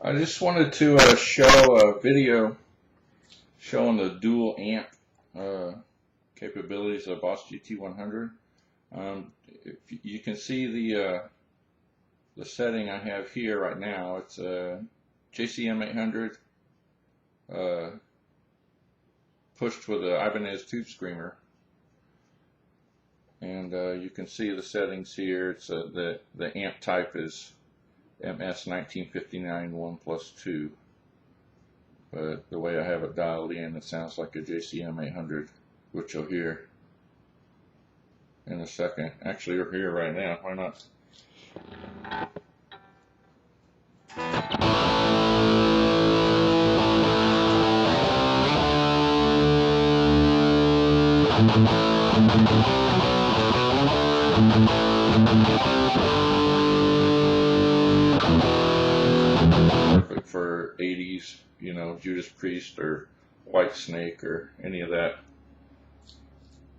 I just wanted to show a video showing the dual amp capabilities of Boss GT-100. If you can see the setting I have here right now, it's a JCM800 pushed with an Ibanez tube screamer, and you can see the settings here. It's the amp type is MS 1959 1+2, but the way I have it dialed in, it sounds like a JCM800, which you'll hear in a second. Actually, you're here right now. Why not? Perfect for 80s, you know, Judas Priest or White Snake or any of that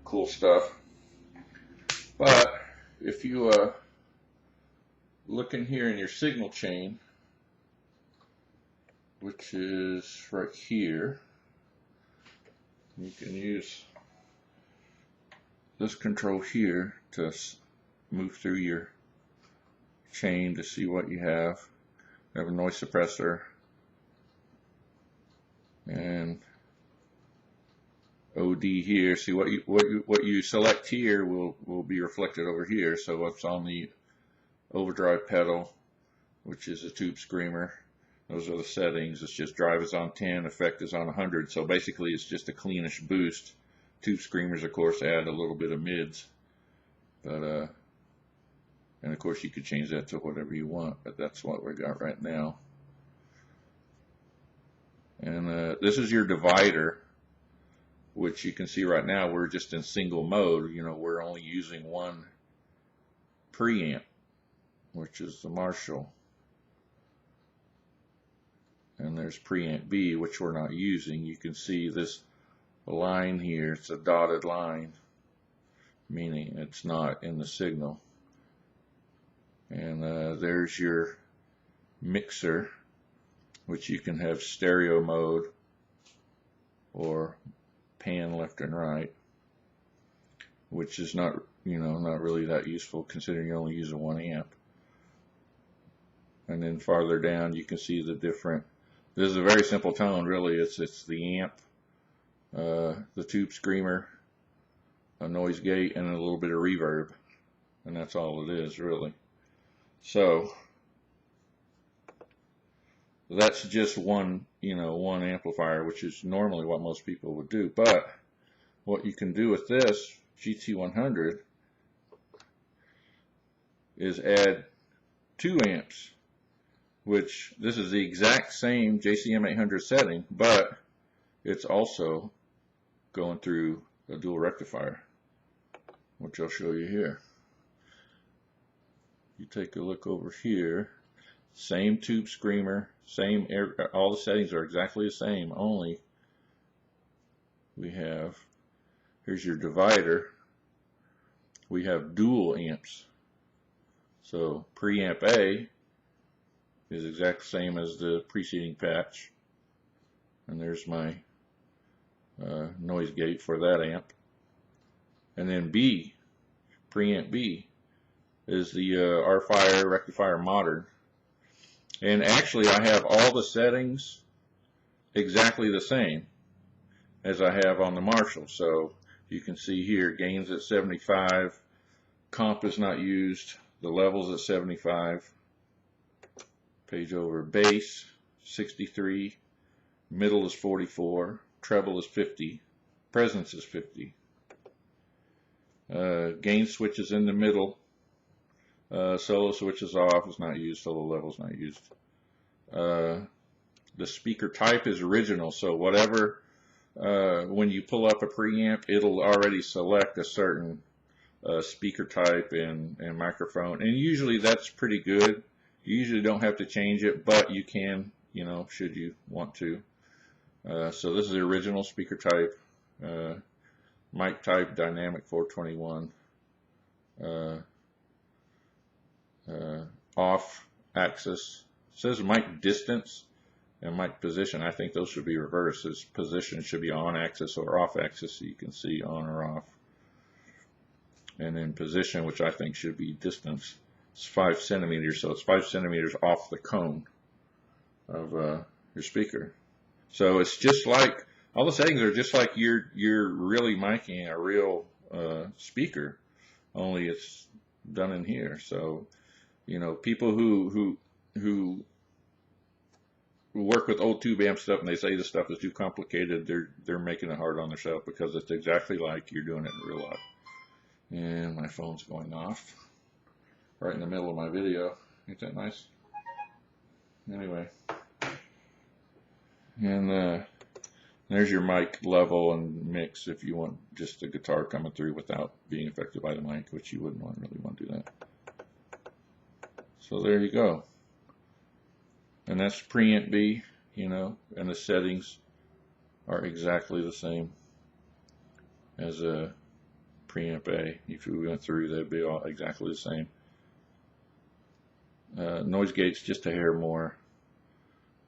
cool stuff. But if you look in here in your signal chain, which is right here, you can use this control here to move through your chain to see what you have. You have a noise suppressor and OD here. See what you select here will be reflected over here. So what's on the overdrive pedal, which is a tube screamer, those are the settings. It's just drive is on 10, effect is on 100. So basically it's just a cleanish boost. Tube screamers, of course, add a little bit of mids, but and of course you could change that to whatever you want, but that's what we got right now. And this is your divider, which you can see right now we're just in single mode. You know, we're only using one preamp, which is the Marshall. And there's preamp B, which we're not using. You can see this line here, it's a dotted line, meaning it's not in the signal. And there's your mixer, which you can have stereo mode or pan left and right, which is not, you know, not really that useful considering you're only using one amp. And then farther down you can see the different, this is a very simple tone really. It's the amp, the tube screamer, a noise gate, and a little bit of reverb, and that's all it is really. So that's just one, you know, one amplifier, which is normally what most people would do. But what you can do with this GT-100 is add 2 amps, which this is the exact same JCM800 setting, but it's also going through a dual rectifier, which I'll show you here. You take a look over here, same tube screamer, same air, all the settings are exactly the same, only we have, here's your divider, we have dual amps. So preamp A is exact same as the preceding patch, and there's my noise gate for that amp. And then B, preamp B, is the R-Fire Rectifier Modern. And actually I have all the settings exactly the same as I have on the Marshall. So you can see here, gains at 75, comp is not used, the levels at 75, page over, bass 63, middle is 44, treble is 50, presence is 50. Gain switch is in the middle, solo switch is off, is not used, solo level is not used. The speaker type is original, so whatever, when you pull up a preamp, it'll already select a certain speaker type and microphone, and usually that's pretty good. You usually don't have to change it, but you can, you know, should you want to. So this is the original speaker type, mic type dynamic 421, off axis says mic distance and mic position. I think those should be reversed. Its position should be on axis or off axis, so you can see on or off. And then position, which I think should be distance, it's 5 centimeters, so it's 5 centimeters off the cone of your speaker. So it's just like, all the settings are just like you're really micing a real speaker, only it's done in here. So, you know, people who work with old tube amp stuff and they say this stuff is too complicated, they're making it hard on themselves, because it's exactly like you're doing it in real life. And my phone's going off right in the middle of my video. Ain't that nice? Anyway, and there's your mic level and mix if you want just the guitar coming through without being affected by the mic, which you wouldn't really want to do that. So there you go. And that's preamp B, you know, and the settings are exactly the same as a preamp A. If we went through, they'd be all exactly the same. Noise gate's just a hair more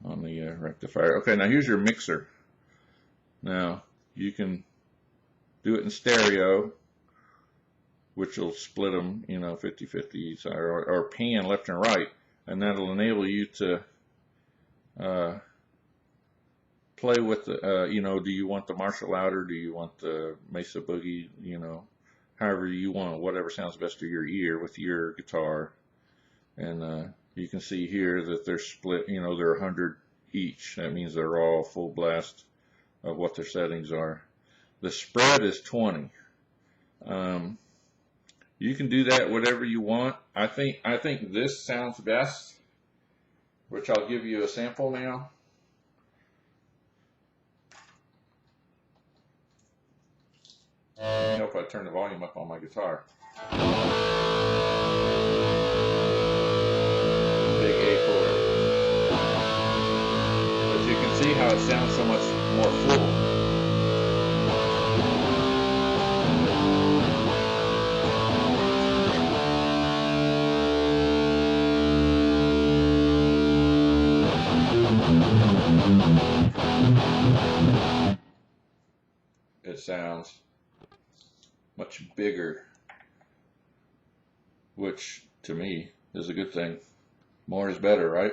on the rectifier. Okay, now here's your mixer. Now you can do it in stereo, which will split them, you know, 50-50 each side, or pan left and right, and that'll enable you to play with the, you know, do you want the Marshall louder, do you want the Mesa Boogie, you know, however you want, whatever sounds best to your ear with your guitar. And you can see here that they're split, you know, they're 100 each. That means they're all full blast of what their settings are. The spread is 20. You can do that whatever you want. I think this sounds best, which I'll give you a sample now. I hope I turn the volume up on my guitar. Big A chord. But you can see how it sounds so much more full. It sounds much bigger, which to me is a good thing. More is better, right?